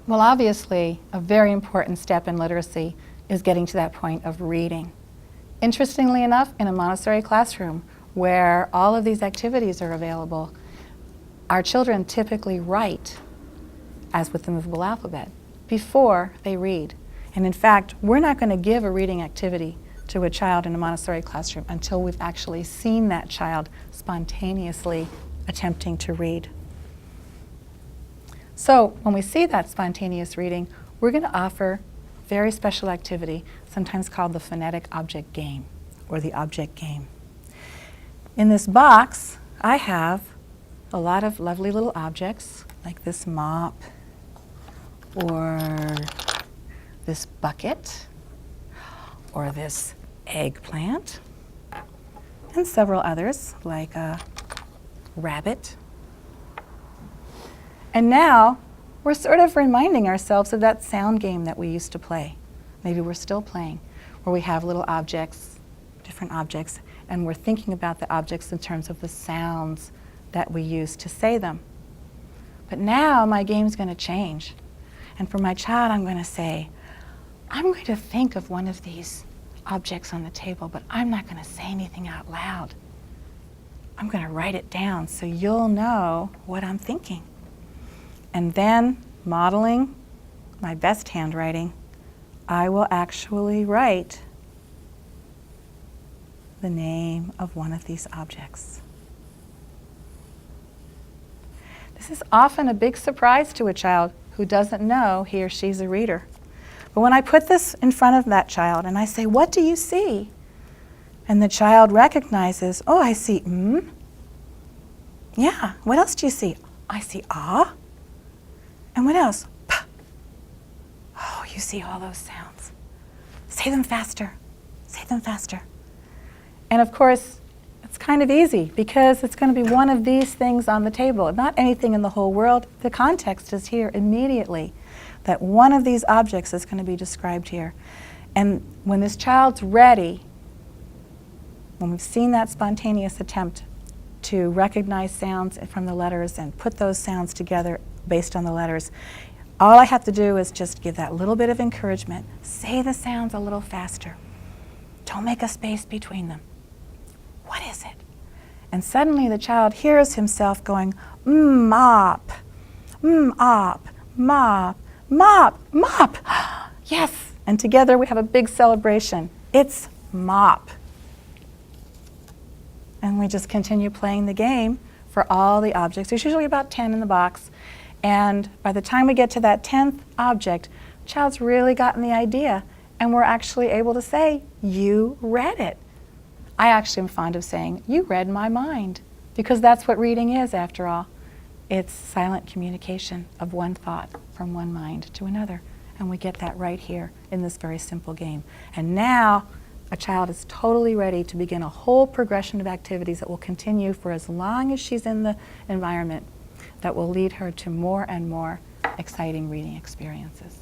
Well, obviously, a very important step in literacy is getting to that point of reading. Interestingly enough, in a Montessori classroom where all of these activities are available, our children typically write, as with the movable alphabet, before they read. And in fact, we're not going to give a reading activity to a child in a Montessori classroom until we've actually seen that child spontaneously attempting to read. So when we see that spontaneous reading, we're going to offer a very special activity, sometimes called the phonetic object game, or the object game. In this box, I have a lot of lovely little objects, like this mop, or this bucket, or this eggplant, and several others, like a rabbit. And now, we're sort of reminding ourselves of that sound game that we used to play. Maybe we're still playing, where we have little objects, different objects, and we're thinking about the objects in terms of the sounds that we use to say them. But now my game's going to change. And for my child, I'm going to say, I'm going to think of one of these objects on the table, but I'm not going to say anything out loud. I'm going to write it down so you'll know what I'm thinking. And then, modeling my best handwriting, I will actually write the name of one of these objects. This is often a big surprise to a child who doesn't know he or she's a reader. But when I put this in front of that child and I say, what do you see? And the child recognizes, oh, I see Yeah, what else do you see? I see ah. And what else? P. Oh, you see all those sounds. Say them faster. Say them faster. And of course, it's kind of easy because it's going to be one of these things on the table, not anything in the whole world. The context is here immediately, that one of these objects is going to be described here. And when this child's ready, when we've seen that spontaneous attempt to recognize sounds from the letters and put those sounds together based on the letters, all I have to do is just give that little bit of encouragement. Say the sounds a little faster. Don't make a space between them. What is it? And suddenly the child hears himself going, mop, op, mop, mop, mop. Yes, and together we have a big celebration. It's mop. And we just continue playing the game for all the objects. There's usually about 10 in the box. And by the time we get to that 10th object, the child's really gotten the idea, and we're actually able to say, you read it. I actually am fond of saying, you read my mind, because that's what reading is, after all. It's silent communication of one thought from one mind to another. And we get that right here in this very simple game. And now, a child is totally ready to begin a whole progression of activities that will continue for as long as she's in the environment, that will lead her to more and more exciting reading experiences.